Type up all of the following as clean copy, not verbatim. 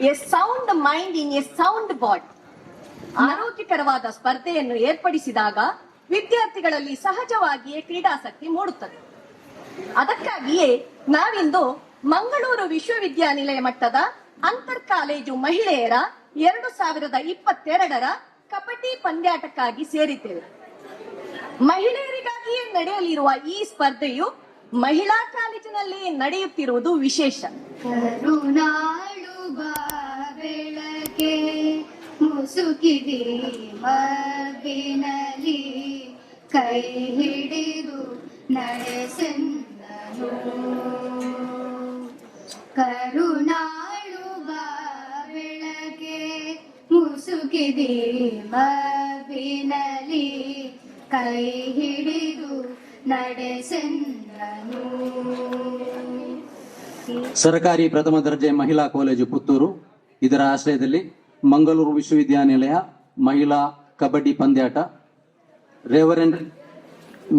A sound mind in a sound body. ಆರೋಗ್ಯಕರವಾದ ಸ್ಪರ್ಧೆಯನ್ನು ಏರ್ಪಡಿಸಿದಾಗ ವಿದ್ಯಾರ್ಥಿಗಳಲ್ಲಿ ಸಹಜವಾಗಿಯೇ ಕ್ರೀಡಾಸಕ್ತಿ ಮೂಡುತ್ತದೆ. ಅದಕ್ಕಾಗಿಯೇ ನಾವಿಂದು ಮಂಗಳೂರು ವಿಶ್ವವಿದ್ಯಾನಿಲಯ ಮಟ್ಟದ ಅಂತರ್ ಕಾಲೇಜು ಮಹಿಳೆಯರ 2022 ಕಬಡ್ಡಿ ಪಂದ್ಯಾಟಕ್ಕಾಗಿ ಸೇರಿದ್ದೇವೆ. ಮಹಿಳೆಯರಿಗಾಗಿಯೇ ನಡೆಯಲಿರುವ ಈ ಸ್ಪರ್ಧೆಯು ಮಹಿಳಾ ಕಾಲೇಜಿನಲ್ಲಿ ನಡೆಯುತ್ತಿರುವುದು ವಿಶೇಷ. ಕರುಣಾಳು ಬೆಳಕೆ ಮುಸುಕಿದೆ ಮಬ್ಬಿನಲ್ಲಿ ಕೈ ಹಿಡಿದು ನಡೆಸೆಂದನು. ಕರುಣಾಳು ಬೆಳಕೆ ಮುಸುಕಿದೆ ಮಬ್ಬಿನಲ್ಲಿ ಕೈ ಹಿಡಿದು ನಡೆಸೆಂದನು. ಸರ್ಕಾರಿ ಪ್ರಥಮ ದರ್ಜೆ ಮಹಿಳಾ ಕಾಲೇಜು ಪುತ್ತೂರು ಇದರ ಆಶ್ರಯದಲ್ಲಿ ಮಂಗಳೂರು ವಿಶ್ವವಿದ್ಯಾನಿಲಯ ಮಹಿಳಾ ಕಬಡ್ಡಿ ಪಂದ್ಯಾಟ ರೆವರೆಂಡ್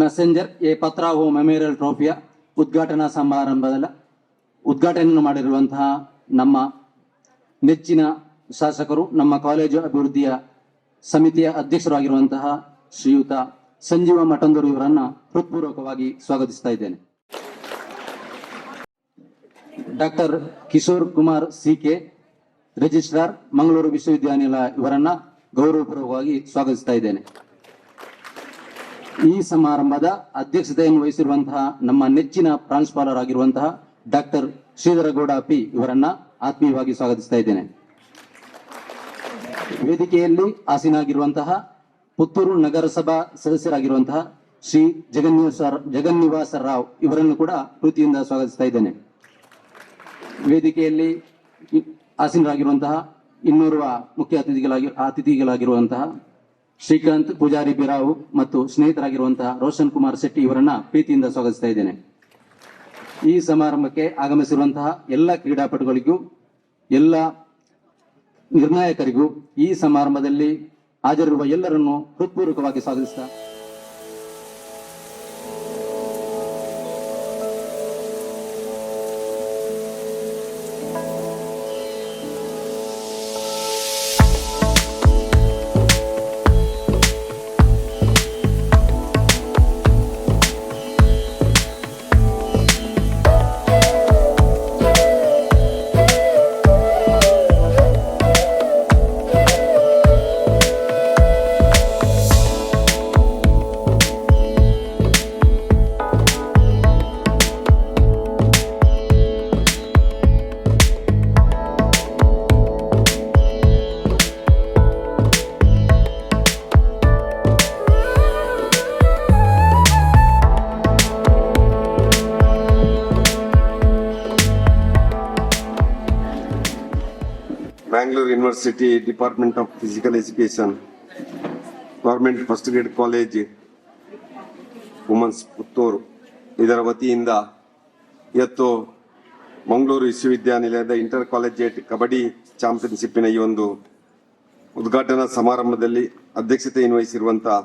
ಮೆಸೆಂಜರ್ A.PATRAO ಮೆಮೋರಿಯಲ್ ಟ್ರೋಫಿಯ ಉದ್ಘಾಟನಾ ಸಮಾರಂಭದಲ್ಲಿ ಉದ್ಘಾಟನೆಯನ್ನು ಮಾಡಿರುವಂತಹ ನಮ್ಮ ನೆಚ್ಚಿನ ಶಾಸಕರು, ನಮ್ಮ ಕಾಲೇಜು ಅಭಿವೃದ್ಧಿಯ ಸಮಿತಿಯ ಅಧ್ಯಕ್ಷರಾಗಿರುವಂತಹ ಶ್ರೀಯುತ ಸಂಜೀವ ಮಠಂದೂರು ಇವರನ್ನ ಹೃತ್ಪೂರ್ವಕವಾಗಿ ಸ್ವಾಗತಿಸ್ತಾ ಇದ್ದೇನೆ. Doctor Kishore Kumar CK registrar Mangaluru ವಿಶ್ವವಿದ್ಯಾನಿಲಯ ಇವರನ್ನ ಗೌರವಪೂರ್ವಕವಾಗಿ ಸ್ವಾಗತಿಸ್ತಾ ಇದ್ದೇನೆ. ಈ ಸಮಾರಂಭದ ಅಧ್ಯಕ್ಷತೆಯನ್ನು ವಹಿಸಿರುವಂತಹ ನಮ್ಮ ನೆಚ್ಚಿನ ಪ್ರಾಂಶುಪಾಲರಾಗಿರುವಂತಹ ಡಾಕ್ಟರ್ ಶ್ರೀಧರಗೌಡ P ಇವರನ್ನ ಆತ್ಮೀಯವಾಗಿ ಸ್ವಾಗತಿಸ್ತಾ ಇದ್ದೇನೆ. ವೇದಿಕೆಯಲ್ಲಿ ಆಸೀನಾಗಿರುವಂತಹ ಪುತ್ತೂರು ನಗರಸಭಾ ಸದಸ್ಯರಾಗಿರುವಂತಹ ಶ್ರೀ ಜಗನ್ನಿವಾಸ ರಾವ್ ಇವರನ್ನು ಕೂಡ ಪ್ರೀತಿಯಿಂದ ಸ್ವಾಗತಿಸ್ತಾ ಇದ್ದೇನೆ. ವೇದಿಕೆಯಲ್ಲಿ ಆಸೀನರಾಗಿರುವಂತಹ ಇನ್ನೋರ್ವ ಮುಖ್ಯ ಅತಿಥಿಗಳಾಗಿರುವಂತಹ ಶ್ರೀಕಾಂತ್ ಪೂಜಾರಿ ಬಿರಾವು ಮತ್ತು ಸ್ನೇಹಿತರಾಗಿರುವಂತಹ ರೋಷನ್ ಕುಮಾರ್ ಶೆಟ್ಟಿ ಇವರನ್ನ ಪ್ರೀತಿಯಿಂದ ಸ್ವಾಗತಿಸ್ತಾ ಇದ್ದೇನೆ. ಈ ಸಮಾರಂಭಕ್ಕೆ ಆಗಮಿಸಿರುವಂತಹ ಎಲ್ಲ ಕ್ರೀಡಾಪಟುಗಳಿಗೂ ಎಲ್ಲ ನಿರ್ಣಾಯಕರಿಗೂ ಈ ಸಮಾರಂಭದಲ್ಲಿ ಹಾಜರಿರುವ ಎಲ್ಲರನ್ನು ಹೃತ್ಪೂರ್ವಕವಾಗಿ ಸ್ವಾಗತಿಸ್ತಾ Mangalore University Department of Physical Education, Government First Grade College, Women's Puttur ಇದರ ವತಿಯಿಂದ ಇವತ್ತು ಮಂಗಳೂರು ವಿಶ್ವವಿದ್ಯಾನಿಲಯದ ಇಂಟರ್ಕಾಲೇಜಿಯೇಟ್ ಕಬಡ್ಡಿ ಚಾಂಪಿಯನ್ಶಿಪ್ಪಿನ ಈ ಒಂದು ಉದ್ಘಾಟನಾ ಸಮಾರಂಭದಲ್ಲಿ ಅಧ್ಯಕ್ಷತೆಯನ್ನು ವಹಿಸಿರುವಂತಹ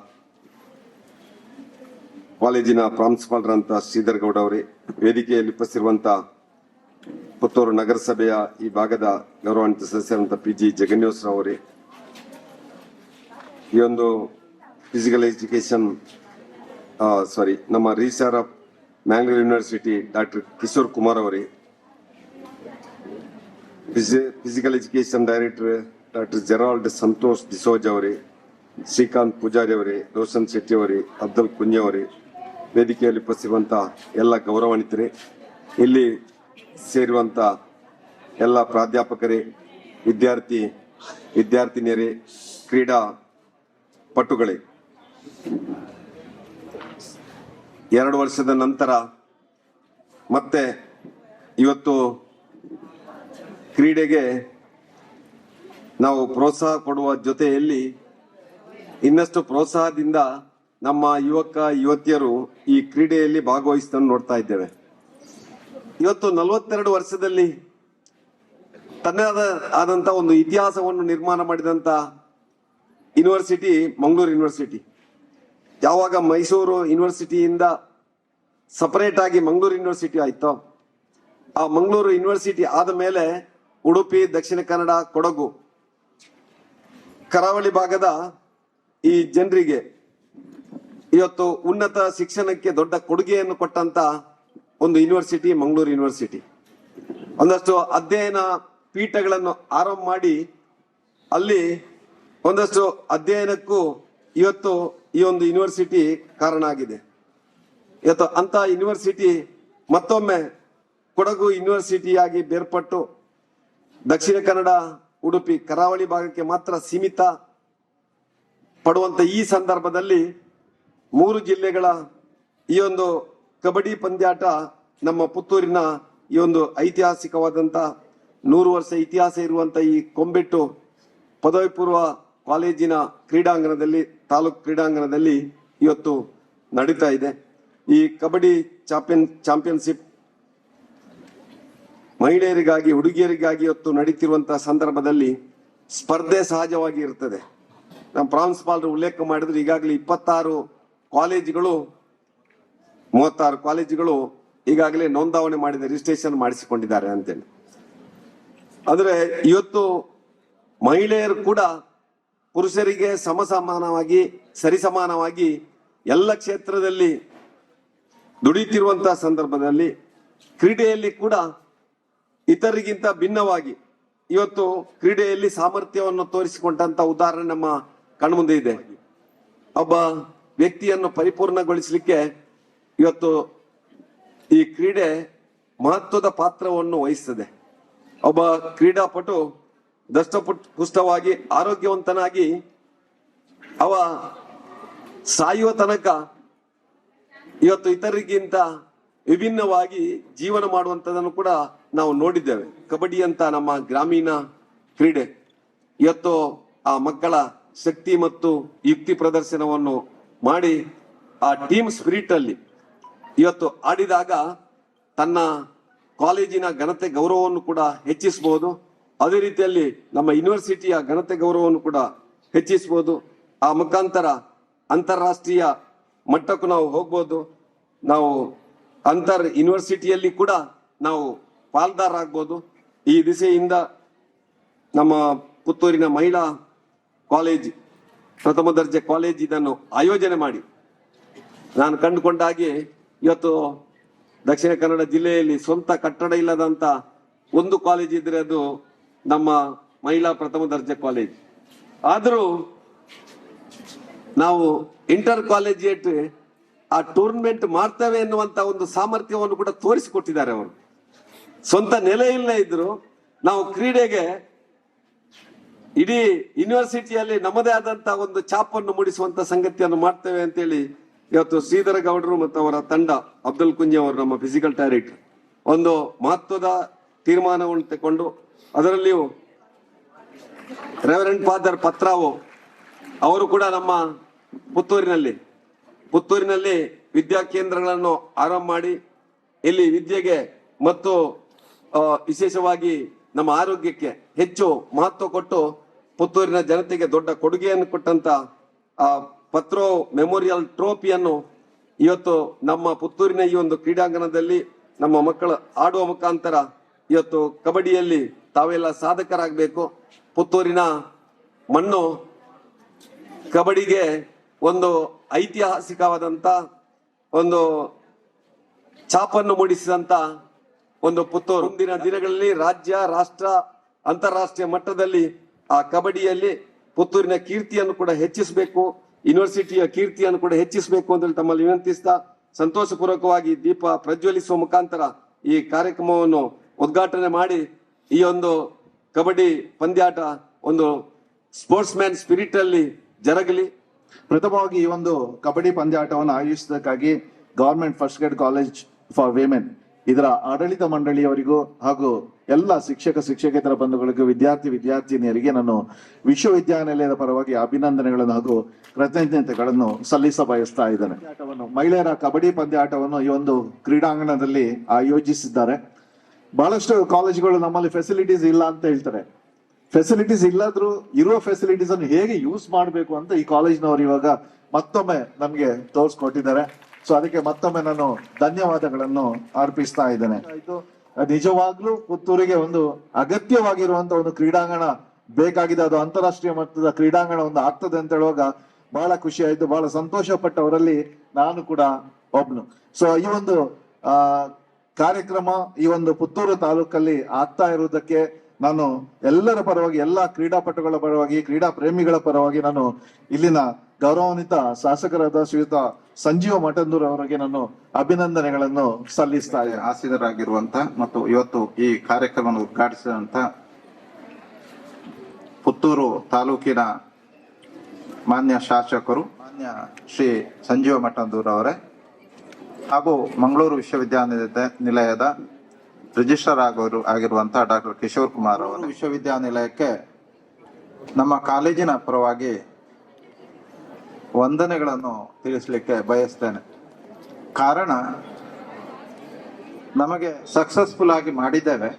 ಕಾಲೇಜಿನ ಪ್ರಾಂಶುಪಾಲರಂತ ಶ್ರೀಧರ್ ಗೌಡ ಅವರೇ, ವೇದಿಕೆಯಲ್ಲಿ ಉಪಸ್ಥಿತಿರುವಂತಹ ಪುತ್ತೂರು ನಗರಸಭೆಯ ಈ ಭಾಗದ ಗೌರವಾನ್ವಿತ ಸದಸ್ಯರಂತ PG ಜಗನ್ನಿವಾಸರಾವ್ ಅವರೇ, ಈ ಒಂದು ಫಿಸಿಕಲ್ ಎಜುಕೇಶನ್ ನಮ್ಮ registrar of Mangalore university doctor Kishore Kumar ಅವರೇ, physical education director doctor Gerald Santosh D'Souza ಅವರೇ, ಶ್ರೀಕಾಂತ್ ಪೂಜಾರಿ ಅವರೇ, ರೋಷನ್ ಶೆಟ್ಟಿ ಅವರೇ, ಅಬ್ದುಲ್ ಕುಂಜ ಅವರೇ, ವೇದಿಕೆಯಲ್ಲಿ ಉಪಸ್ಥಿತಿರುವಂತಹ ಎಲ್ಲ ಗೌರವಾನ್ವಿತರೇ, ಇಲ್ಲಿ ಸೇರುವಂತ ಎಲ್ಲ ಪ್ರಾಧ್ಯಾಪಕರೇ, ವಿದ್ಯಾರ್ಥಿನಿಯರೇ, ಕ್ರೀಡಾ ಪಟುಗಳೇ, 2 ವರ್ಷದ ನಂತರ ಮತ್ತೆ ಇವತ್ತು ಕ್ರೀಡೆಗೆ ನಾವು ಪ್ರೋತ್ಸಾಹ ಕೊಡುವ ಜೊತೆಯಲ್ಲಿ ಇನ್ನಷ್ಟು ಪ್ರೋತ್ಸಾಹದಿಂದ ನಮ್ಮ ಯುವಕ ಯುವತಿಯರು ಈ ಕ್ರೀಡೆಯಲ್ಲಿ ಭಾಗವಹಿಸುವುದನ್ನು ನೋಡ್ತಾ ಇದ್ದೇವೆ. ಇವತ್ತು 42 ವರ್ಷದಲ್ಲಿ ತನ್ನದೇ ಆದಂತ ಒಂದು ಇತಿಹಾಸವನ್ನು ನಿರ್ಮಾಣ ಮಾಡಿದಂತ ಯೂನಿವರ್ಸಿಟಿ ಮಂಗಳೂರು ಯೂನಿವರ್ಸಿಟಿ. ಯಾವಾಗ ಮೈಸೂರು ಯೂನಿವರ್ಸಿಟಿಯಿಂದ ಸಪರೇಟ್ ಆಗಿ ಮಂಗಳೂರು ಯೂನಿವರ್ಸಿಟಿ ಆಯ್ತೋ, ಆ ಮಂಗಳೂರು ಯೂನಿವರ್ಸಿಟಿ ಆದ ಮೇಲೆ ಉಡುಪಿ, ದಕ್ಷಿಣ ಕನ್ನಡ, ಕೊಡಗು ಕರಾವಳಿ ಭಾಗದ ಈ ಜನರಿಗೆ ಇವತ್ತು ಉನ್ನತ ಶಿಕ್ಷಣಕ್ಕೆ ದೊಡ್ಡ ಕೊಡುಗೆಯನ್ನು ಕೊಟ್ಟಂತ ಒಂದು ಯೂನಿವರ್ಸಿಟಿ ಮಂಗಳೂರು ಯೂನಿವರ್ಸಿಟಿ. ಒಂದಷ್ಟು ಅಧ್ಯಯನ ಪೀಠಗಳನ್ನು ಆರಂಭ ಮಾಡಿ ಅಲ್ಲಿ ಒಂದಷ್ಟು ಅಧ್ಯಯನಕ್ಕೂ ಇವತ್ತು ಈ ಒಂದು ಯೂನಿವರ್ಸಿಟಿ ಕಾರಣ ಆಗಿದೆ. ಇವತ್ತು ಅಂತ ಯೂನಿವರ್ಸಿಟಿ ಮತ್ತೊಮ್ಮೆ ಕೊಡಗು ಯೂನಿವರ್ಸಿಟಿಯಾಗಿ ಬೇರ್ಪಟ್ಟು ದಕ್ಷಿಣ ಕನ್ನಡ, ಉಡುಪಿ, ಕರಾವಳಿ ಭಾಗಕ್ಕೆ ಮಾತ್ರ ಸೀಮಿತ ಪಡುವಂತ ಈ ಸಂದರ್ಭದಲ್ಲಿ 3 ಜಿಲ್ಲೆಗಳ ಈ ಒಂದು ಕಬಡ್ಡಿ ಪಂದ್ಯಾಟ ನಮ್ಮ ಪುತ್ತೂರಿನ ಈ ಒಂದು ಐತಿಹಾಸಿಕವಾದಂತ 100 ವರ್ಷ ಇತಿಹಾಸ ಇರುವಂತ ಈ ಕೊಂಬೆಟ್ಟು ಪದವಿ ಪೂರ್ವ ಕಾಲೇಜಿನ ಕ್ರೀಡಾಂಗಣದಲ್ಲಿ, ತಾಲೂಕು ಕ್ರೀಡಾಂಗಣದಲ್ಲಿ ಇವತ್ತು ನಡೀತಾ ಇದೆ. ಈ ಕಬಡ್ಡಿ ಚಾಂಪಿಯನ್ಶಿಪ್ ಮಹಿಳೆಯರಿಗಾಗಿ, ಹುಡುಗಿಯರಿಗಾಗಿ ಇವತ್ತು ನಡೀತಿರುವಂತಹ ಸಂದರ್ಭದಲ್ಲಿ ಸ್ಪರ್ಧೆ ಸಹಜವಾಗಿ ಇರ್ತದೆ. ನಮ್ಮ ಪ್ರಾಂಶುಪಾಲರು ಉಲ್ಲೇಖ ಮಾಡಿದ್ರು, ಈಗಾಗಲೇ 26 ಕಾಲೇಜುಗಳು 36 ಕಾಲೇಜುಗಳು ಈಗಾಗಲೇ ನೋಂದಾವಣೆ ಮಾಡಿದ, ರಿಜಿಸ್ಟ್ರೇಷನ್ ಮಾಡಿಸಿಕೊಂಡಿದ್ದಾರೆ ಅಂತೇಳಿ. ಅಂದ್ರೆ ಇವತ್ತು ಮಹಿಳೆಯರು ಕೂಡ ಪುರುಷರಿಗೆ ಸಮಸಮಾನವಾಗಿ, ಸರಿಸಮಾನವಾಗಿ ಎಲ್ಲ ಕ್ಷೇತ್ರದಲ್ಲಿ ದುಡಿತಿರುವಂತಹ ಸಂದರ್ಭದಲ್ಲಿ ಕ್ರೀಡೆಯಲ್ಲಿ ಕೂಡ ಇತರಿಗಿಂತ ಭಿನ್ನವಾಗಿ ಇವತ್ತು ಕ್ರೀಡೆಯಲ್ಲಿ ಸಾಮರ್ಥ್ಯವನ್ನು ತೋರಿಸಿಕೊಂಡಂತ ಉದಾಹರಣೆ ನಮ್ಮ ಕಣ್ಮುಂದೆ ಇದೆ. ಒಬ್ಬ ವ್ಯಕ್ತಿಯನ್ನು ಪರಿಪೂರ್ಣಗೊಳಿಸಲಿಕ್ಕೆ ಇವತ್ತು ಈ ಕ್ರೀಡೆ ಮಹತ್ವದ ಪಾತ್ರವನ್ನು ವಹಿಸ್ತದೆ. ಒಬ್ಬ ಕ್ರೀಡಾಪಟು ದಷ್ಟಪುಷ್ಟವಾಗಿ ಆರೋಗ್ಯವಂತನಾಗಿ ಅವ ಸಾಯುವ ತನಕ ಇವತ್ತು ಇತರರಿಗಿಂತ ವಿಭಿನ್ನವಾಗಿ ಜೀವನ ಮಾಡುವಂತದನ್ನು ಕೂಡ ನಾವು ನೋಡಿದ್ದೇವೆ. ಕಬಡ್ಡಿ ಅಂತ ನಮ್ಮ ಗ್ರಾಮೀಣ ಕ್ರೀಡೆ ಇವತ್ತು ಆ ಮಕ್ಕಳ ಶಕ್ತಿ ಮತ್ತು ಯುಕ್ತಿ ಪ್ರದರ್ಶನವನ್ನು ಮಾಡಿ ಆ ಟೀಮ್ ಸ್ಪಿರಿಟ್ ಅಲ್ಲಿ ಇವತ್ತು ಆಡಿದಾಗ ತನ್ನ ಕಾಲೇಜಿನ ಘನತೆ ಗೌರವವನ್ನು ಕೂಡ ಹೆಚ್ಚಿಸಬಹುದು. ಅದೇ ರೀತಿಯಲ್ಲಿ ನಮ್ಮ ಯೂನಿವರ್ಸಿಟಿಯ ಘನತೆ ಗೌರವವನ್ನು ಕೂಡ ಹೆಚ್ಚಿಸಬಹುದು. ಆ ಮುಖಾಂತರ ಅಂತಾರಾಷ್ಟ್ರೀಯ ಮಟ್ಟಕ್ಕೂ ನಾವು ಹೋಗ್ಬೋದು. ನಾವು ಯೂನಿವರ್ಸಿಟಿಯಲ್ಲಿ ಕೂಡ ನಾವು ಪಾಲ್ದಾರ ಆಗ್ಬೋದು. ಈ ದಿಸೆಯಿಂದ ನಮ್ಮ ಪುತ್ತೂರಿನ ಮಹಿಳಾ ಕಾಲೇಜ್, ಪ್ರಥಮ ದರ್ಜೆ ಕಾಲೇಜ್ ಇದನ್ನು ಆಯೋಜನೆ ಮಾಡಿ, ನಾನು ಕಂಡುಕೊಂಡ ಹಾಗೆ ಇವತ್ತು ದಕ್ಷಿಣ ಕನ್ನಡ ಜಿಲ್ಲೆಯಲ್ಲಿ ಸ್ವಂತ ಕಟ್ಟಡ ಇಲ್ಲದಂತ ಒಂದು ಕಾಲೇಜ್ ಇದ್ರೆ ಅದು ನಮ್ಮ ಮಹಿಳಾ ಪ್ರಥಮ ದರ್ಜೆ ಕಾಲೇಜ್. ಆದರೂ ನಾವು ಇಂಟರ್ ಕಾಲೇಜಿಯೇಟ್ ಆ ಟೂರ್ನಮೆಂಟ್ ಮಾಡ್ತೇವೆ ಎನ್ನುವಂತ ಒಂದು ಸಾಮರ್ಥ್ಯವನ್ನು ಕೂಡ ತೋರಿಸಿಕೊಟ್ಟಿದ್ದಾರೆ ಅವರು. ಸ್ವಂತ ನೆಲೆ ಇಲ್ಲ ಇದ್ರು ನಾವು ಕ್ರೀಡೆಗೆ ಇಡೀ ಯೂನಿವರ್ಸಿಟಿಯಲ್ಲಿ ನಮ್ಮದೇ ಆದಂತ ಒಂದು ಛಾಪನ್ನು ಮೂಡಿಸುವಂತ ಸಂಗತಿಯನ್ನು ಮಾಡ್ತೇವೆ ಅಂತೇಳಿ ಇವತ್ತು ಶ್ರೀಧರ ಗೌಡರು ಮತ್ತು ಅವರ ತಂಡ, ಅಬ್ದುಲ್ ಕುಂಜಿ ಅವರು ನಮ್ಮ ಫಿಸಿಕಲ್ ಡೈರೆಕ್ಟರ್, ಒಂದು ಮಹತ್ವದ ತೀರ್ಮಾನವನ್ನು ತಗೊಂಡು ಅದರಲ್ಲಿಯೂ ರೆವರೆಂಡ್ ಫಾದರ್ ಪತ್ರಾವು ಅವರು ಕೂಡ ನಮ್ಮ ಪುತ್ತೂರಿನಲ್ಲಿ ವಿದ್ಯಾ ಕೇಂದ್ರಗಳನ್ನು ಆರಂಭ ಮಾಡಿ ಇಲ್ಲಿ ವಿದ್ಯೆಗೆ ಮತ್ತು ವಿಶೇಷವಾಗಿ ನಮ್ಮ ಆರೋಗ್ಯಕ್ಕೆ ಹೆಚ್ಚು ಮಹತ್ವ ಕೊಟ್ಟು ಪುತ್ತೂರಿನ ಜನತೆಗೆ ದೊಡ್ಡ ಕೊಡುಗೆಯನ್ನು ಕೊಟ್ಟಂತ ಪತ್ರೋ ಮೆಮೋರಿಯಲ್ ಟ್ರೋಫಿಯನ್ನು ಇವತ್ತು ನಮ್ಮ ಪುತ್ತೂರಿನ ಈ ಒಂದು ಕ್ರೀಡಾಂಗಣದಲ್ಲಿ ನಮ್ಮ ಮಕ್ಕಳು ಆಡುವ ಮುಖಾಂತರ ಇವತ್ತು ಕಬಡ್ಡಿಯಲ್ಲಿ ತಾವೆಲ್ಲ ಸಾಧಕರಾಗಬೇಕು. ಪುತ್ತೂರಿನ ಮಣ್ಣು ಕಬಡ್ಡಿಗೆ ಒಂದು ಐತಿಹಾಸಿಕವಾದಂತ ಒಂದು ಛಾಪನ್ನು ಮೂಡಿಸಿದಂತ ಒಂದು ಪುತ್ತೂರು. ಮುಂದಿನ ದಿನಗಳಲ್ಲಿ ರಾಜ್ಯ, ರಾಷ್ಟ್ರ, ಅಂತಾರಾಷ್ಟ್ರೀಯ ಮಟ್ಟದಲ್ಲಿ ಆ ಕಬಡ್ಡಿಯಲ್ಲಿ ಪುತ್ತೂರಿನ ಕೀರ್ತಿಯನ್ನು ಕೂಡ ಹೆಚ್ಚಿಸಬೇಕು, ಯೂನಿವರ್ಸಿಟಿಯ ಕೀರ್ತಿಯನ್ನು ಕೂಡ ಹೆಚ್ಚಿಸಬೇಕು ಅಂತ ತಮ್ಮಲ್ಲಿ ವಿನಂತಿಸ್ತಾ ಸಂತೋಷಪೂರ್ವಕವಾಗಿ ದೀಪ ಪ್ರಜ್ವಲಿಸುವ ಮುಖಾಂತರ ಈ ಕಾರ್ಯಕ್ರಮವನ್ನು ಉದ್ಘಾಟನೆ ಮಾಡಿ ಈ ಒಂದು ಕಬಡ್ಡಿ ಪಂದ್ಯಾಟ ಒಂದು ಸ್ಪೋರ್ಟ್ಸ್ ಮ್ಯಾನ್ ಸ್ಪಿರಿಟ್ ಅಲ್ಲಿ ಜರಗಲಿ. ಪ್ರಥಮವಾಗಿ ಈ ಒಂದು ಕಬಡ್ಡಿ ಪಂದ್ಯಾಟವನ್ನು ಆಯೋಜಿಸಿದ್ದಕ್ಕಾಗಿ government first grade college for women ಇದರ ಆಡಳಿತ ಮಂಡಳಿಯವರಿಗೂ ಹಾಗೂ ಎಲ್ಲ ಶಿಕ್ಷಕೇತರ ಬಂಧುಗಳಿಗೂ ವಿದ್ಯಾರ್ಥಿನಿಯರಿಗೆ ನಾನು ವಿಶ್ವವಿದ್ಯಾನಿಲಯದ ಪರವಾಗಿ ಅಭಿನಂದನೆಗಳನ್ನು ಹಾಗೂ ಕೃತಜ್ಞತೆಗಳನ್ನು ಸಲ್ಲಿಸ ಬಯಸ್ತಾ ಇದ್ದೇನೆ. ಮಹಿಳೆಯರ ಕಬಡ್ಡಿ ಪಂದ್ಯಾಟವನ್ನು ಈ ಒಂದು ಕ್ರೀಡಾಂಗಣದಲ್ಲಿ ಆಯೋಜಿಸಿದ್ದಾರೆ. ಬಹಳಷ್ಟು ಕಾಲೇಜುಗಳು ನಮ್ಮಲ್ಲಿ ಫೆಸಿಲಿಟೀಸ್ ಇಲ್ಲ ಅಂತ ಹೇಳ್ತಾರೆ. ಫೆಸಿಲಿಟೀಸ್ ಇಲ್ಲಾದ್ರೂ ಇರುವ ಫೆಸಿಲಿಟೀಸ್ ಅನ್ನು ಹೇಗೆ ಯೂಸ್ ಮಾಡಬೇಕು ಅಂತ ಈ ಕಾಲೇಜಿನವರು ಇವಾಗ ಮತ್ತೊಮ್ಮೆ ನಮ್ಗೆ ತೋರಿಸ್ಕೊಟ್ಟಿದ್ದಾರೆ. ಸೊ ಅದಕ್ಕೆ ಮತ್ತೊಮ್ಮೆ ನಾನು ಧನ್ಯವಾದಗಳನ್ನು ಅರ್ಪಿಸ್ತಾ ಇದ್ದೇನೆ. ನಿಜವಾಗ್ಲೂ ಪುತ್ತೂರಿಗೆ ಒಂದು ಅಗತ್ಯವಾಗಿರುವಂತ ಒಂದು ಕ್ರೀಡಾಂಗಣ ಬೇಕಾಗಿದೆ. ಅದು ಅಂತಾರಾಷ್ಟ್ರೀಯ ಮಟ್ಟದ ಕ್ರೀಡಾಂಗಣ ಒಂದು ಆಗ್ತದೆ ಅಂತ ಹೇಳುವಾಗ ಬಹಳ ಖುಷಿ ಆಯ್ತು, ಬಹಳ ಸಂತೋಷ ಪಟ್ಟವರಲ್ಲಿ ನಾನು ಕೂಡ ಒಬ್ನು. ಸೊ ಈ ಒಂದು ಕಾರ್ಯಕ್ರಮ ಈ ಒಂದು ಪುತ್ತೂರು ತಾಲೂಕಲ್ಲಿ ಆಗ್ತಾ ಇರುವುದಕ್ಕೆ ನಾನು ಎಲ್ಲರ ಪರವಾಗಿ, ಎಲ್ಲಾ ಕ್ರೀಡಾಪಟುಗಳ ಪರವಾಗಿ, ಕ್ರೀಡಾ ಪ್ರೇಮಿಗಳ ಪರವಾಗಿ ನಾನು ಇಲ್ಲಿನ ಗೌರವಾನ್ವಿತ ಶಾಸಕರಾದ ಶ್ರೀಯುತ ಸಂಜೀವ ಮಠಂದೂರ್ ಅವರಿಗೆ ನಾನು ಅಭಿನಂದನೆಗಳನ್ನು ಸಲ್ಲಿಸ್ತಾ ಇದ್ದೇನೆ. ಆಸೀನರಾಗಿರುವಂತ ಮತ್ತು ಇವತ್ತು ಈ ಕಾರ್ಯಕ್ರಮವನ್ನು ಉದ್ಘಾಟಿಸಿದಂತ ಪುತ್ತೂರು ತಾಲೂಕಿನ ಮಾನ್ಯ ಶಾಸಕರು, ಮಾನ್ಯ ಶ್ರೀ ಸಂಜೀವ ಮಠಂದೂರ್ ಅವರೇ, ಹಾಗೂ ಮಂಗಳೂರು ವಿಶ್ವವಿದ್ಯಾನಿಲಯದ ರಿಜಿಸ್ಟ್ರಾರ್ ಆಗಿರುವಂತಹ ಡಾಕ್ಟರ್ ಕಿಶೋರ್ ಕುಮಾರ್ ಅವರು, ವಿಶ್ವವಿದ್ಯಾನಿಲಯಕ್ಕೆ ನಮ್ಮ ಕಾಲೇಜಿನ ಪರವಾಗಿ ವಂದನೆಗಳನ್ನು ತಿಳಿಸಲಿಕ್ಕೆ ಬಯಸ್ತೇನೆ. ಕಾರಣ, ನಮಗೆ ಸಕ್ಸಸ್ಫುಲ್ ಆಗಿ ಮಾಡಿದ್ದೇವೆ.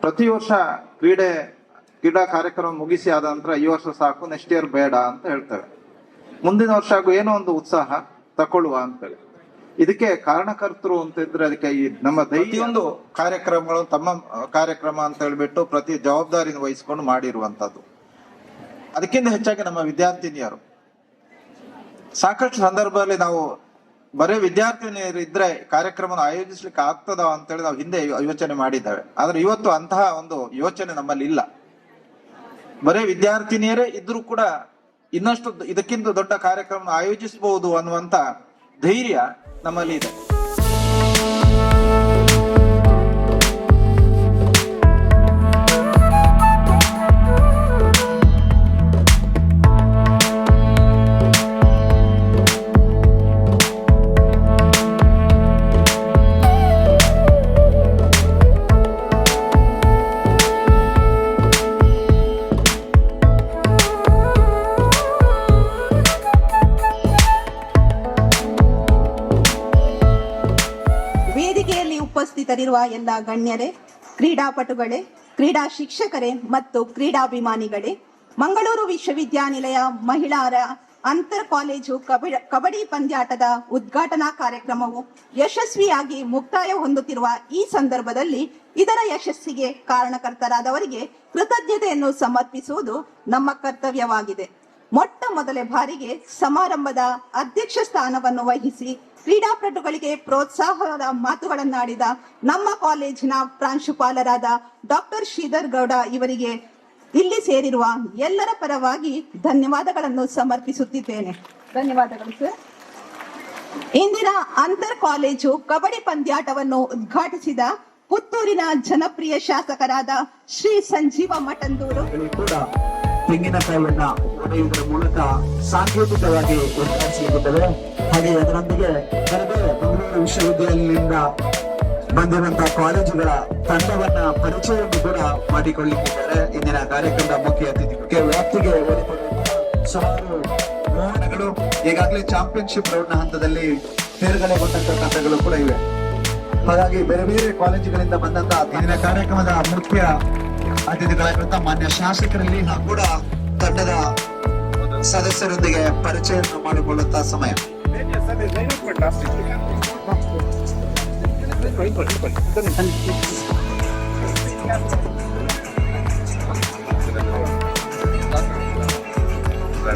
ಪ್ರತಿ ವರ್ಷ ಕ್ರೀಡಾ ಕಾರ್ಯಕ್ರಮ ಮುಗಿಸಿ ಆದ ನಂತರ ಈ ವರ್ಷ ಸಾಕು, ನೆಕ್ಸ್ಟ್ ಇಯರ್ ಬೇಡ ಅಂತ ಹೇಳ್ತೇವೆ. ಮುಂದಿನ ವರ್ಷ ಆಗು ಏನೋ ಒಂದು ಉತ್ಸಾಹ ತಕೊಳ್ಳುವ ಅಂತೇಳಿ. ಇದಕ್ಕೆ ಕಾರಣಕರ್ತರು ಅಂತ ಇದ್ರೆ ಅದಕ್ಕೆ ಈ ನಮ್ಮ ಪ್ರತಿಯೊಂದು ಕಾರ್ಯಕ್ರಮಗಳು ತಮ್ಮ ಕಾರ್ಯಕ್ರಮ ಅಂತ ಹೇಳ್ಬಿಟ್ಟು ಪ್ರತಿ ಜವಾಬ್ದಾರಿ ವಹಿಸಿಕೊಂಡು ಮಾಡಿರುವಂತದ್ದು. ಅದಕ್ಕಿಂತ ಹೆಚ್ಚಾಗಿ ನಮ್ಮ ವಿದ್ಯಾರ್ಥಿನಿಯರು ಸಾಕಷ್ಟು ಸಂದರ್ಭದಲ್ಲಿ ನಾವು ಬರೀ ವಿದ್ಯಾರ್ಥಿನಿಯರು ಇದ್ರೆ ಕಾರ್ಯಕ್ರಮ ಆಯೋಜಿಸ್ಲಿಕ್ಕೆ ಆಗ್ತದ ಅಂತೇಳಿ ನಾವು ಹಿಂದೆ ಯೋಚನೆ ಮಾಡಿದ್ದೇವೆ. ಆದ್ರೆ ಇವತ್ತು ಅಂತಹ ಒಂದು ಯೋಚನೆ ನಮ್ಮಲ್ಲಿ ಇಲ್ಲ. ಬರೀ ವಿದ್ಯಾರ್ಥಿನಿಯರೇ ಇದ್ರೂ ಕೂಡ ಇನ್ನಷ್ಟು ಇದಕ್ಕಿಂತ ದೊಡ್ಡ ಕಾರ್ಯಕ್ರಮ ಆಯೋಜಿಸಬಹುದು ಅನ್ನುವಂತ ಧೈರ್ಯ ನಮ್ಮಲ್ಲಿ ಇದೆ. ಉಪಸ್ಥಿತರಿರುವ ಎಲ್ಲ ಗಣ್ಯರೇ, ಕ್ರೀಡಾಪಟುಗಳೇ, ಕ್ರೀಡಾ ಶಿಕ್ಷಕರೇ ಮತ್ತು ಕ್ರೀಡಾಭಿಮಾನಿಗಳೇ, ಮಂಗಳೂರು ವಿಶ್ವವಿದ್ಯಾನಿಲಯ ಮಹಿಳಾರ ಅಂತರ್ ಕಾಲೇಜು ಕಬಡ್ಡಿ ಪಂದ್ಯಾಟದ ಉದ್ಘಾಟನಾ ಕಾರ್ಯಕ್ರಮವು ಯಶಸ್ವಿಯಾಗಿ ಮುಕ್ತಾಯ ಹೊಂದುತ್ತಿರುವ ಈ ಸಂದರ್ಭದಲ್ಲಿ ಇದರ ಯಶಸ್ಸಿಗೆ ಕಾರಣಕರ್ತರಾದವರಿಗೆ ಕೃತಜ್ಞತೆಯನ್ನು ಸಮರ್ಪಿಸುವುದು ನಮ್ಮ ಕರ್ತವ್ಯವಾಗಿದೆ. ಮೊಟ್ಟ ಮೊದಲ ಬಾರಿಗೆ ಸಮಾರಂಭದ ಅಧ್ಯಕ್ಷ ಸ್ಥಾನವನ್ನು ವಹಿಸಿ ಕ್ರೀಡಾಪಟುಗಳಿಗೆ ಪ್ರೋತ್ಸಾಹದ ಮಾತುಗಳನ್ನಾಡಿದ ನಮ್ಮ ಕಾಲೇಜಿನ ಪ್ರಾಂಶುಪಾಲರಾದ ಡಾಕ್ಟರ್ ಶ್ರೀಧರ್ ಗೌಡ ಇವರಿಗೆ ಇಲ್ಲಿ ಸೇರಿರುವ ಎಲ್ಲರ ಪರವಾಗಿ ಧನ್ಯವಾದಗಳನ್ನು ಸಮರ್ಪಿಸುತ್ತಿದ್ದೇನೆ. ಧನ್ಯವಾದಗಳು ಸರ್. ಇಂದಿನ ಅಂತರ್ ಕಾಲೇಜು ಕಬಡ್ಡಿ ಪಂದ್ಯಾಟವನ್ನು ಉದ್ಘಾಟಿಸಿದ ಪುತ್ತೂರಿನ ಜನಪ್ರಿಯ ಶಾಸಕರಾದ ಶ್ರೀ ಸಂಜೀವ ಮಠಂದೂರು ಕೂಡ ತೆಂಗಿನಕಾಯಿಯನ್ನ ಒಡೆಯುವುದರ ಮೂಲಕ ಸಾಂಕೇತಿಕವಾಗಿ ಉದ್ಘಾಟಿಸಲಿದ್ದೇವೆ. ಹಾಗೆ ಅದರೊಂದಿಗೆ ಮಂಗಳೂರು ವಿಶ್ವವಿದ್ಯಾಲಯದಿಂದ ಬಂದಿರುವಂತಹ ಕಾಲೇಜುಗಳ ತಂಡವನ್ನ ಪರಿಚಯವನ್ನು ಕೂಡ ಮಾಡಿಕೊಳ್ಳಲಿಕ್ಕಿದ್ದಾರೆ. ಇಂದಿನ ಕಾರ್ಯಕ್ರಮದ ಮುಖ್ಯ ಅತಿಥಿ ವ್ಯಾಪ್ತಿಗೆ ಸುಮಾರು ಮೋಹನಗಳು ಈಗಾಗಲೇ ಚಾಂಪಿಯನ್ಶಿಪ್ ರೌಂಡ್ ನ ಹಂತದಲ್ಲಿ ತೇರ್ಗಡೆಗೊಂಡಂತಹ ತಂಡಗಳು ಕೂಡ ಇವೆ. ಹಾಗಾಗಿ ಬೇರೆ ಬೇರೆ ಕಾಲೇಜುಗಳಿಂದ ಬಂದಂತಹ ಇಂದಿನ ಕಾರ್ಯಕ್ರಮದ ಮುಖ್ಯ ಅತಿಥಿಗಳಾಗಿರುವಂತಹ ಮಾನ್ಯ ಶಾಸಕರಲ್ಲಿ ನಾವು ಕೂಡ ತಂಡದ ಸದಸ್ಯರೊಂದಿಗೆ ಪರಿಚಯವನ್ನು ಮಾಡಿಕೊಳ್ಳುವಂತಹ ಸಮಯ.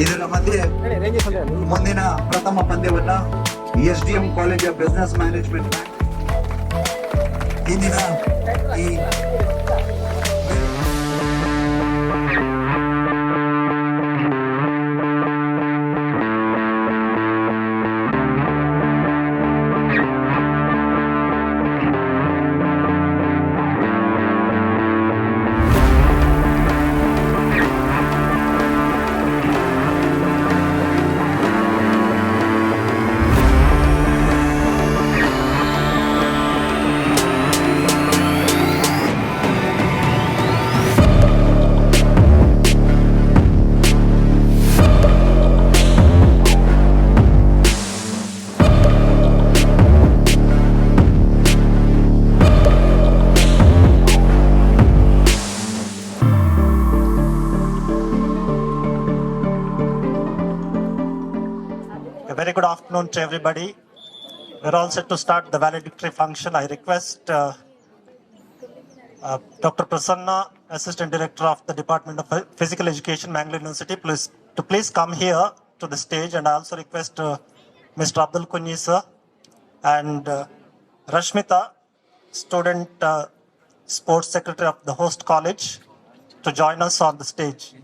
ಇದರ ಮಧ್ಯೆ ಮುಂದಿನ ಪ್ರಥಮ ಪಂದ್ಯವನ್ನ SDM college of business management ಇಂದಿನ ಈ Very good afternoon to everybody. We're all set to start the valedictory function. I request Dr. Prasanna, Assistant Director of the Department of Physical Education, Mangalore University, please come here to the stage, and I also request Mr. Abdul Kunyi sir and Rashmita, Student Sports Secretary of the host college, to join us on the stage.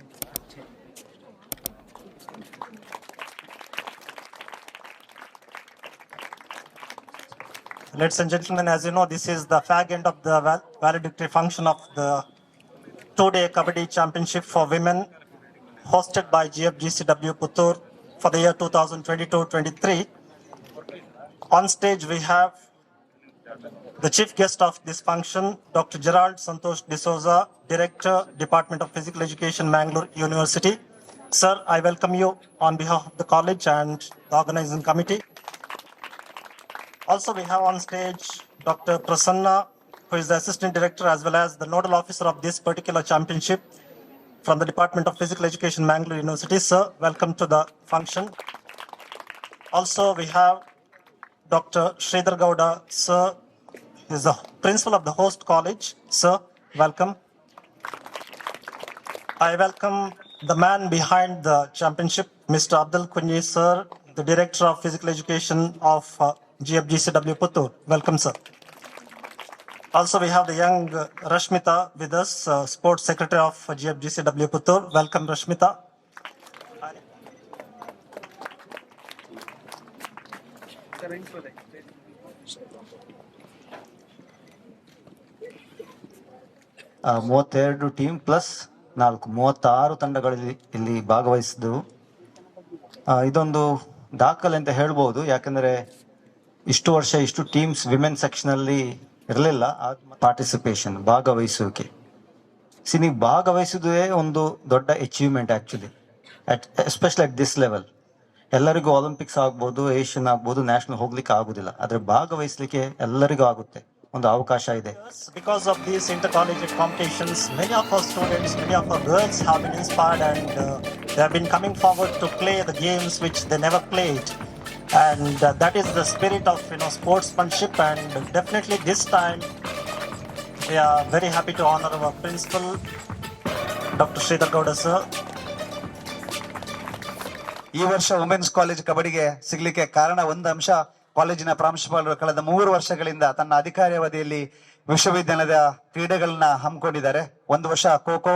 Ladies and gentlemen, as you know, this is the fag end of the valedictory function of the two-day Kabaddi Championship for women hosted by GFGCW Puttur for the year 2022-23. On stage, we have the chief guest of this function, Dr. Gerald Santosh D'Souza, Director, Department of Physical Education, Mangalore University. Sir, I welcome you on behalf of the college and the organizing committee. Also, we have on stage Dr. Prasanna, who is the Assistant Director as well as the Nodal Officer of this particular championship from the Department of Physical Education, Mangalore University. Sir, welcome to the function. Also, we have Dr. Sridhar Gowda, sir, who is the Principal of the host college. Sir, welcome. I welcome the man behind the championship, Mr. Abdul Kunyi, sir, the Director of Physical Education of GFGCW Puttur. Welcome, sir. Also, we have the young Rashmita with us, Sports Secretary of GFGCW Puttur. Welcome, Rashmita. ಮೂವತ್ತೆರಡು team plus 36 ತಂಡಗಳು ಇಲ್ಲಿ ಭಾಗವಹಿಸಿದವು. ಇದೊಂದು ದಾಖಲೆ ಅಂತ ಹೇಳ್ಬೋದು, ಯಾಕಂದ್ರೆ ಇಷ್ಟು ವರ್ಷ ಇಷ್ಟು ಟೀಮ್ಸ್ ವಿಮೆನ್ ಸೆಕ್ಷನ್ ಅಲ್ಲಿ ಇರಲಿಲ್ಲ. ಪಾರ್ಟಿಸಿಪೇಷನ್, ಭಾಗವಹಿಸುವಿಕೆ, ನೀವು ಭಾಗವಹಿಸುವುದೇ ಒಂದು ದೊಡ್ಡ achievement actually, especially at this level. ಎಲ್ಲರಿಗೂ ಒಲಿಂಪಿಕ್ಸ್ ಆಗ್ಬೋದು, ಏಷ್ಯನ್ ಆಗ್ಬೋದು, ನ್ಯಾಷನಲ್ ಹೋಗ್ಲಿಕ್ಕೆ ಆಗುದಿಲ್ಲ, ಆದ್ರೆ ಭಾಗವಹಿಸ್ಲಿಕ್ಕೆ ಎಲ್ಲರಿಗೂ ಆಗುತ್ತೆ, ಒಂದು ಅವಕಾಶ ಇದೆ. Because of these intercollegiate competitions, many of our students, many of our girls have been inspired, and they have been coming forward to play the games which they never played. And that is the spirit of sportsmanship, and definitely this time we are very happy to honor our principal, Dr. Sridhar Gowda sir. ಈ ವರ್ಷ women's college ಕಬಡ್ಡಿಗೆ ಸಿಗ್ಲಿಕ್ಕೆ ಕಾರಣ ಒಂದು ಅಂಶ, ಕಾಲೇಜಿನ ಪ್ರಾಂಶುಪಾಲರು ಕಳೆದ 3 ವರ್ಷಗಳಿಂದ ತನ್ನ ಅಧಿಕಾರಿ ಅವಧಿಯಲ್ಲಿ ವಿಶ್ವವಿದ್ಯಾಲಯದ ಕ್ರೀಡೆಗಳನ್ನ ಹಮ್ಮಿಕೊಂಡಿದ್ದಾರೆ. ಒಂದು ವರ್ಷ ಖೋಖೋ,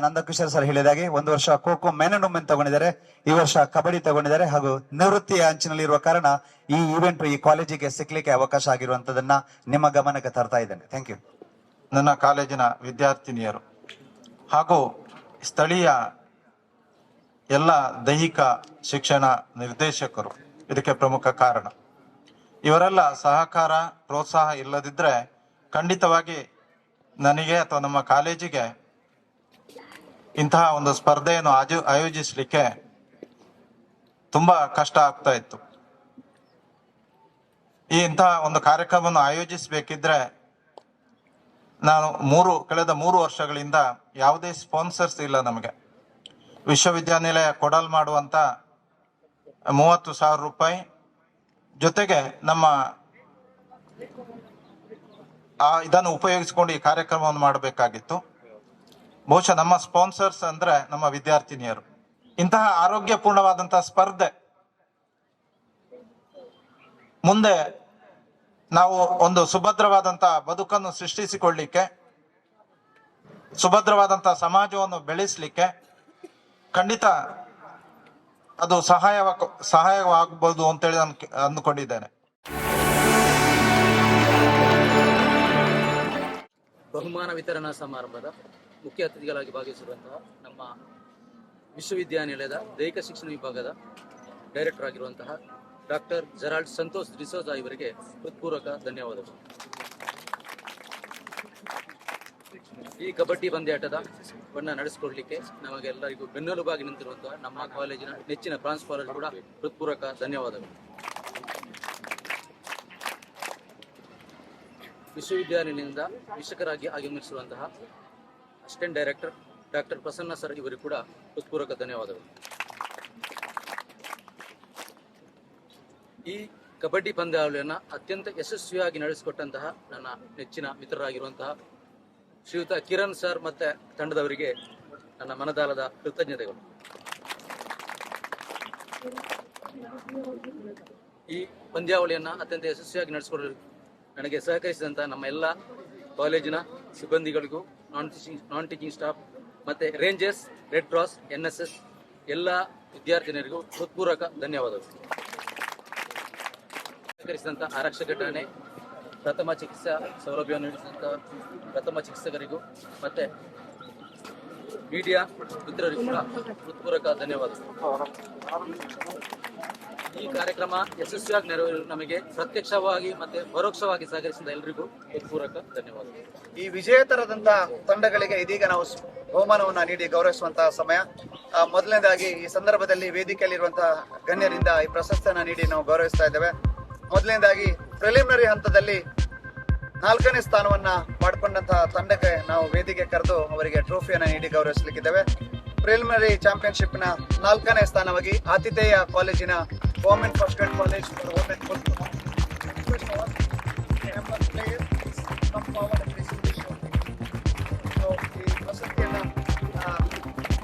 ನಂದಕಿಶೋರ್ ಸರ್ ಹೇಳಿದಾಗೆ ಒಂದು ವರ್ಷ ಖೋಖೋ ಮೆನ್ ಅಂಡ್ ವುಮೆನ್ ತಗೊಂಡಿದ್ದಾರೆ, ಈ ವರ್ಷ ಕಬಡ್ಡಿ ತಗೊಂಡಿದ್ದಾರೆ. ಹಾಗೂ ನಿವೃತ್ತಿಯ ಅಂಚಿನಲ್ಲಿ ಇರುವ ಕಾರಣ ಈ ಇವೆಂಟ್ ಈ ಕಾಲೇಜಿಗೆ ಸಿಗ್ಲಿಕ್ಕೆ ಅವಕಾಶ ಆಗಿರುವಂತದನ್ನ ನಿಮ್ಮ ಗಮನಕ್ಕೆ ತರ್ತಾ ಇದ್ದೇನೆ. Thank you. ನನ್ನ ಕಾಲೇಜಿನ ವಿದ್ಯಾರ್ಥಿನಿಯರು ಹಾಗೂ ಸ್ಥಳೀಯ ಎಲ್ಲ ದೈಹಿಕ ಶಿಕ್ಷಣ ನಿರ್ದೇಶಕರು ಇದಕ್ಕೆ ಪ್ರಮುಖ ಕಾರಣ. ಇವರೆಲ್ಲ ಸಹಕಾರ, ಪ್ರೋತ್ಸಾಹ ಇಲ್ಲದಿದ್ರೆ ಖಂಡಿತವಾಗಿ ನನಗೆ ಅಥವಾ ನಮ್ಮ ಕಾಲೇಜಿಗೆ ಇಂತಹ ಒಂದು ಸ್ಪರ್ಧೆಯನ್ನು ಆಯೋಜಿಸಲಿಕ್ಕೆ ತುಂಬಾ ಕಷ್ಟ ಆಗ್ತಾ ಇತ್ತು. ಇಂತಹ ಒಂದು ಕಾರ್ಯಕ್ರಮವನ್ನು ಆಯೋಜಿಸಬೇಕಿದ್ರೆ ನಾನು ಕಳೆದ 3 ವರ್ಷಗಳಿಂದ ಯಾವುದೇ ಸ್ಪಾನ್ಸರ್ಸ್ ಇಲ್ಲ ನಮಗೆ. ವಿಶ್ವವಿದ್ಯಾನಿಲಯ ಕೊಡಲ್ ಮಾಡುವಂತ 30,000 ರೂಪಾಯಿ ಜೊತೆಗೆ ನಮ್ಮ ಇದನ್ನು ಉಪಯೋಗಿಸಿಕೊಂಡು ಈ ಕಾರ್ಯಕ್ರಮವನ್ನು ಮಾಡಬೇಕಾಗಿತ್ತು. ಬಹುಶಃ ನಮ್ಮ ಸ್ಪಾನ್ಸರ್ಸ್ ಅಂದ್ರೆ ನಮ್ಮ ವಿದ್ಯಾರ್ಥಿನಿಯರು. ಇಂತಹ ಆರೋಗ್ಯಪೂರ್ಣವಾದಂತಹ ಸ್ಪರ್ಧೆ ಮುಂದೆ ನಾವು ಒಂದು ಸುಭದ್ರವಾದಂತಹ ಬದುಕನ್ನು ಸೃಷ್ಟಿಸಿಕೊಳ್ಳಿಕ್ಕೆ, ಸುಭದ್ರವಾದಂತಹ ಸಮಾಜವನ್ನು ಬೆಳೆಸಲಿಕ್ಕೆ ಖಂಡಿತ ಅದು ಸಹಾಯವಾಗಬಹುದು ಅಂತೇಳಿ ನಾನು ಅಂದುಕೊಂಡಿದ್ದೇನೆ. ಬಹುಮಾನ ವಿತರಣಾ ಸಮಾರಂಭದ ಮುಖ್ಯ ಅತಿಥಿಗಳಾಗಿ ಭಾಗವಹಿಸಿರುವಂತಹ ನಮ್ಮ ವಿಶ್ವವಿದ್ಯಾನಿಲಯದ ದೈಹಿಕ ಶಿಕ್ಷಣ ವಿಭಾಗದ ಡೈರೆಕ್ಟರ್ ಆಗಿರುವಂತಹ ಡಾಕ್ಟರ್ ಜೆರಾಲ್ಡ್ ಸಂತೋಷ್ ಡಿಸೋಜಾ ಇವರಿಗೆ ಹೃತ್ಪೂರ್ವಕ ಧನ್ಯವಾದಗಳು. ಈ ಕಬಡ್ಡಿ ಪಂದ್ಯಾಟದ ಬಣ್ಣ ನಡೆಸಿಕೊಡ್ಲಿಕ್ಕೆ ನಮಗೆಲ್ಲರಿಗೂ ಬೆನ್ನೆಲುಬಾಗಿ ನಿಂತಿರುವಂತಹ ನಮ್ಮ ಕಾಲೇಜಿನ ನೆಚ್ಚಿನ ಪ್ರಾಂಶುಪಾಲರು ಕೂಡ ಹೃತ್ಪೂರ್ವಕ ಧನ್ಯವಾದಗಳು. ವಿಶ್ವವಿದ್ಯಾಲಯದಿಂದ ಶಿಕ್ಷಕರಾಗಿ ಆಗಮಿಸಿರುವಂತಹ assistant director doctor Prasanna sir ಇವರಿಗೂ ಕೂಡ ಹೃತ್ಪೂರ್ವಕ ಧನ್ಯವಾದಗಳು. ಈ ಕಬಡ್ಡಿ ಪಂದ್ಯಾವಳಿಯನ್ನು ಅತ್ಯಂತ ಯಶಸ್ವಿಯಾಗಿ ನಡೆಸಿಕೊಟ್ಟಂತಹ ನನ್ನ ನೆಚ್ಚಿನ ಮಿತ್ರರಾಗಿರುವಂತಹ ಶ್ರೀಯುತ ಕಿರಣ್ ಸರ್ ಮತ್ತೆ ತಂಡದವರಿಗೆ ನನ್ನ ಮನದಾಳದ ಕೃತಜ್ಞತೆಗಳು. ಈ ಪಂದ್ಯಾವಳಿಯನ್ನು ಅತ್ಯಂತ ಯಶಸ್ವಿಯಾಗಿ ನಡೆಸಿಕೊಡಲು ನನಗೆ ಸಹಕರಿಸಿದಂತಹ ನಮ್ಮ ಎಲ್ಲ ಕಾಲೇಜಿನ ಸಿಬ್ಬಂದಿಗಳಿಗೂ, ನಾನ್ ಟೀಚಿಂಗ್ ಸ್ಟಾಫ್ ಮತ್ತೆ ರೇಂಜರ್ಸ್, ರೆಡ್ ಕ್ರಾಸ್, NSS ಎಲ್ಲ ವಿದ್ಯಾರ್ಥಿನಿಯರಿಗೂ ಹೃತ್ಪೂರ್ವಕ ಧನ್ಯವಾದಗಳು. ಸಹಕರಿಸಿದಂಥ ಆರಕ್ಷಕ ಠಾಣೆ, ಪ್ರಥಮ ಚಿಕಿತ್ಸಾ ಸೌಲಭ್ಯವನ್ನು ನೀಡಿದಂಥ ಪ್ರಥಮ ಚಿಕಿತ್ಸಕರಿಗೂ ಮತ್ತೆ ಮೀಡಿಯಾ ಮಿತ್ರರಿಗೂ ಕೂಡ ಹೃತ್ಪೂರ್ವಕ ಧನ್ಯವಾದಗಳು. ಈ ಕಾರ್ಯಕ್ರಮ ಯಶಸ್ವಿಯಾಗಿ ನೆರವೇರಲು ನಮಗೆ ಪ್ರತ್ಯಕ್ಷವಾಗಿ ಮತ್ತೆ ಪರೋಕ್ಷವಾಗಿ ಸಹಕರಿಸಿದ ಎಲ್ಲರಿಗೂ ಹೃತ್ಪೂರ್ವಕ ಧನ್ಯವಾದಗಳು. ಈ ವಿಜೇತರಾದಂತ ತಂಡಗಳಿಗೆ ಇದೀಗ ನಾವು ಬಹುಮಾನವನ್ನ ನೀಡಿ ಗೌರವಿಸುವಂತಹ ಸಮಯ. ಮೊದಲನೇದಾಗಿ ಈ ಸಂದರ್ಭದಲ್ಲಿ ವೇದಿಕೆಯಲ್ಲಿರುವಂತಹ ಗಣ್ಯರಿಂದ ಈ ಪ್ರಶಸ್ತಿಯನ್ನ ನೀಡಿ ನಾವು ಗೌರವಿಸ್ತಾ ಇದ್ದೇವೆ. ಮೊದಲನೇದಾಗಿ ಪ್ರಿಲಿಮಿನರಿ ಹಂತದಲ್ಲಿ 4ನೇ ಸ್ಥಾನವನ್ನ ಪಡ್ಕೊಂಡಂತಹ ತಂಡಕ್ಕೆ ನಾವು ವೇದಿಕೆ ಕರೆದು ಅವರಿಗೆ ಟ್ರೋಫಿಯನ್ನ ನೀಡಿ ಗೌರವಿಸಲಿಕ್ಕಿದ್ದೇವೆ. ಪ್ರಿಲಿಮಿನರಿ ಚಾಂಪಿಯನ್ಶಿಪ್ ನ 4ನೇ ಸ್ಥಾನವಾಗಿ ಆತಿಥೇಯ ಕಾಲೇಜಿನ ಗವರ್ಮೆಂಟ್ ಫಸ್ಟ್ ಗ್ರೇಡ್ ಕಾಲೇಜ್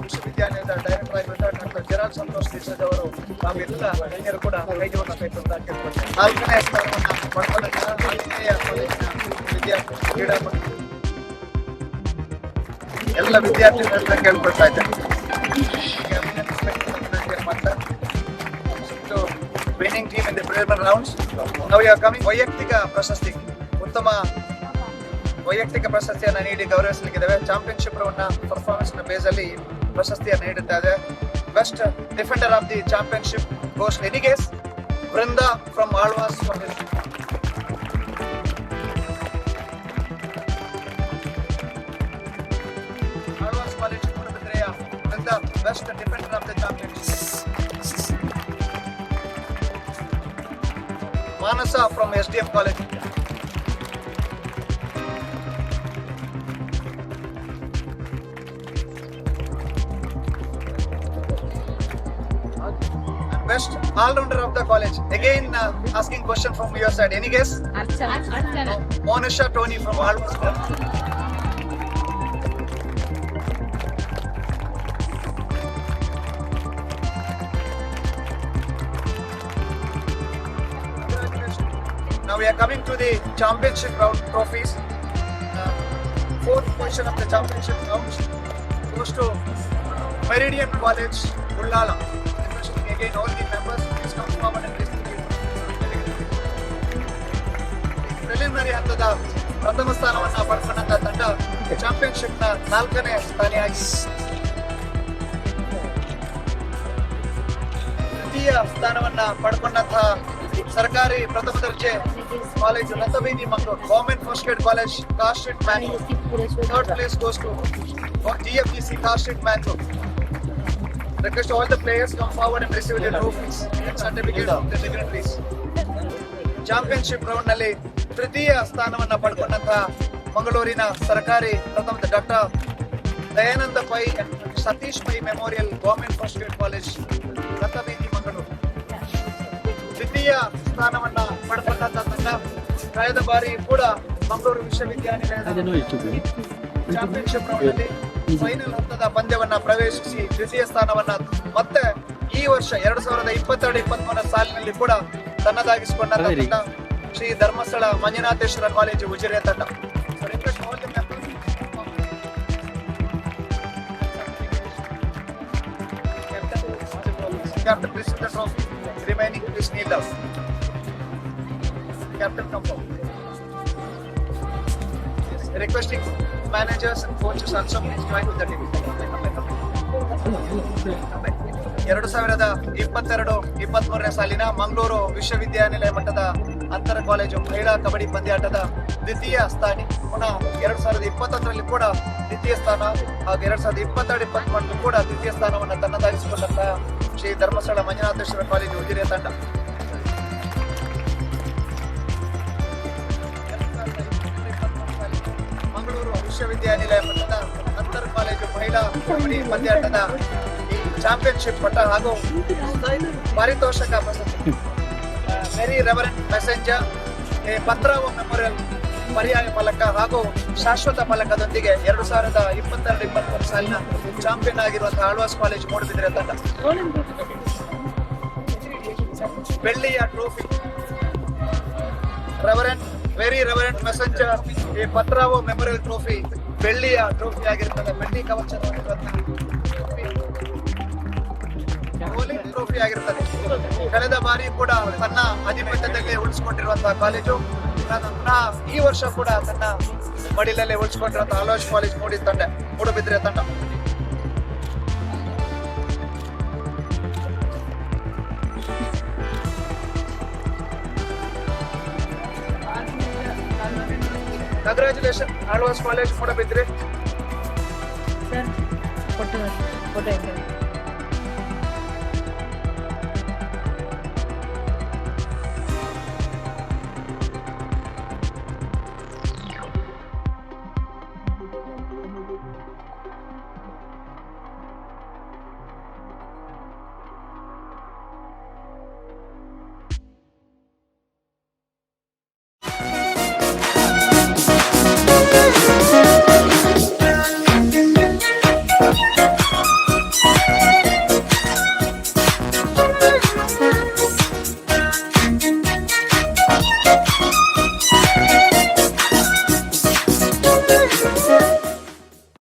ವಿಶ್ವವಿದ್ಯಾಲಯದ ಡೈರೆಕ್ಟರ್ ಆಗಿರುವಂತಹ ಡಾಕ್ಟರ್ ಜೆರಾಲ್ಡ್ ಸಂತೋಷ್ ಡಿಸೋಜ ಅವರು ನಾವೆಲ್ಲ ಗಣ್ಯರು ಕೂಡ ಕೈ ಜೋಡಿಸಬೇಕು ಅಂತ ಕೇಳ್ಕೊಳ್ತೇವೆ. 4ನೇ ಸ್ಥಾನವನ್ನ ಪಡ್ಕೊಂಡಂತಹ ಆತಿಥೇಯ ಕಾಲೇಜಿನ ವಿದ್ಯಾರ್ಥಿ ಕ್ರೀಡಾಪಟು ಎಲ್ಲ ವಿದ್ಯಾರ್ಥಿಗಳನ್ನ ಕೇಳ್ಕೊಳ್ತಾ ಇದ್ದೇನೆ. Winning team in the preliminary rounds. Now we are coming ವೈಯಕ್ತಿಕ ಪ್ರಶಸ್ತಿ, ಉತ್ತಮ ವೈಯಕ್ತಿಕ ಪ್ರಶಸ್ತಿಯನ್ನು ನೀಡಿ ಗೌರವಿಸಲಿಕ್ಕಿದ್ದೇವೆ. ಚಾಂಪಿಯನ್ಶಿಪ್ ರೌಂಡ್ ನ ಪರ್ಫಾರ್ಮೆನ್ಸ್ ನ ಬೇಸ್ ಅಲ್ಲಿ ಪ್ರಶಸ್ತಿಯನ್ನು ನೀಡುತ್ತಾ ಇದೆ. Best defender of the championship goes ಎನಿಗೇಸ್ ವೃಂದಾ ಫ್ರಮ್ ಆಳ್ವಾಸ್. ಆಳ್ವಾಸ್ ಕಾಲೇಜ್ ಮೂಡಬಿದ್ರೆಯ Vrinda best defender of the championship. Manasa from SDM College. And best all-rounder of the college. Again, asking question from your side. Any guess? Archana. Monisha Tony from Almas. Now we are coming to the championship round trophies. Fourth position of the championship round goes to Meridian College, Ullala. Requesting again all the members please come forward and distribute. Preliminary ಹಂತದ ಪ್ರಥಮ ಸ್ಥಾನವನ್ನ ಪಡ್ಕೊಂಡಂತ ತಂಡ championship ನ 4ನೇ ಸ್ಥಾನಿಯಾಗಿ, ದ್ವಿತೀಯ ಸ್ಥಾನವನ್ನ ಪಡ್ಕೊಂಡಂತಹ ಸರ್ಕಾರಿ ಪ್ರಥಮ ದರ್ಜೆ college Lathabeedi Mangaluru, government first grade college ಕಾಸ್ಟ್ street Mangalore. Third place goes to GFGC ಕಾಸ್ಟ್ street Mangalore. Request all the players come forward and receive their trophies and certificate of the dignitaries. Championship round ನಲ್ಲಿ ತೃತೀಯ ಸ್ಥಾನವನ್ನ ಪಡ್ಕೊಂಡಂತಹ ಮಂಗಳೂರಿನ ಸರ್ಕಾರಿ ಪ್ರಥಮ doctor Dayananda Pai Satish Pai memorial government first grade college Lathabeedi Mangaluru. ದ್ವಿತೀಯ ಸ್ಥಾನವನ್ನ ಪಡ್ಕೊಂಡಂತ ತಂಡ ಕಳೆದ ಬಾರಿ ಕೂಡ ಮಂಗಳೂರು ವಿಶ್ವವಿದ್ಯಾನಿಲಯದ ಚಾಂಪಿಯನ್ಶಿಪ್ ರೌಂಡ್ ಅಲ್ಲಿ ಫೈನಲ್ ಹಂತದ ಪಂದ್ಯವನ್ನ ಪ್ರವೇಶಿಸಿ ದ್ವಿತೀಯ ಸ್ಥಾನವನ್ನ ಮತ್ತೆ ಈ ವರ್ಷ 2022-23 ಸಾಲಿನಲ್ಲಿ ಕೂಡ ತನ್ನದಾಗಿಸಿಕೊಂಡಂತ ತಂಡ ಶ್ರೀ ಧರ್ಮಸ್ಥಳ ಮಂಜುನಾಥೇಶ್ವರ ಕಾಲೇಜು ಉಜಿರೆ ತಂಡ. Captain, please the trophy. Remaining, please kneel down. Captain, come forward. Yes. Requesting managers and coaches also please join with the team. 2022-23 ಸಾಲಿನ ಮಂಗಳೂರು ವಿಶ್ವವಿದ್ಯಾನಿಲಯ ಮಟ್ಟದ ಅಂತರ ಕಾಲೇಜು ಮಹಿಳಾ ಕಬಡ್ಡಿ ಪಂದ್ಯಾಟದ ದ್ವಿತೀಯ ಸ್ಥಾನಿ, ಪುನಃ 2021ರಲ್ಲಿ ಕೂಡ ದ್ವಿತೀಯ ಸ್ಥಾನ ಹಾಗೂ 2022-23 ಕೂಡ ದ್ವಿತೀಯ ಸ್ಥಾನವನ್ನು ತನ್ನದಾಗಿಸಿಕೊಂಡಂತಹ ಶ್ರೀ ಧರ್ಮಸ್ಥಳ ಮಂಜುನಾಥೇಶ್ವರ ಕಾಲೇಜು ಉಜಿರೆ ತಂಡ. ಮಂಗಳೂರು ವಿಶ್ವವಿದ್ಯಾನಿಲಯ ಮಟ್ಟದ ಅಂತರ ಕಾಲೇಜು ಮಹಿಳಾ ಕಬಡ್ಡಿ ಪಂದ್ಯಾಟದ ಈ ಚಾಂಪಿಯನ್ಶಿಪ್ ಪಟ್ಟ ಹಾಗೂ ಪಾರಿತೋಷಕ very reverend messenger Patrao memorial ಪರ್ಯಾಯ ಫಲಕ ಹಾಗೂ ಶಾಶ್ವತ ಫಲಕದೊಂದಿಗೆ 2022-23 ಸಾಲಿನ ಚಾಂಪಿಯನ್ ಆಗಿರುವಂತಹ ಆಳ್ವಾಸ್ ಕಾಲೇಜ್ ಮೂಡುಬಿದಿರೆ ತಂಡ ಬೆಳ್ಳಿಯ trophy very reverend messenger Patrao memorial trophy ಬೆಳ್ಳಿಯ ಟ್ರೋಫಿ ಆಗಿರ್ತದೆ. ಬೆಳ್ಳಿ ಕವಚ ಟ್ರೋಫಿ ಆಗಿರ್ತದೆ. ಕಳೆದ ಬಾರಿ ಕೂಡ ತನ್ನ ಆಧಿಪತ್ಯದಲ್ಲಿ ಉಳಿಸಿಕೊಂಡಿರುವಂತಹ ಕಾಲೇಜು ಈ ವರ್ಷ ಕೂಡ ತನ್ನ ಮಡಿಲಲ್ಲೇ ಉಳಿಸಿಕೊಂಡಿರುವಂತಹ ಆಳ್ವಾಸ್ ಕಾಲೇಜ್ ಮೂಡುಬಿದಿರೆ ತಂಡ ಕಂಗ್ರಾಚುಲೇಷನ್ ಆಳ್ವಾಸ್ ಕಾಲೇಜ್ ಮೂಡುಬಿದಿರೆ.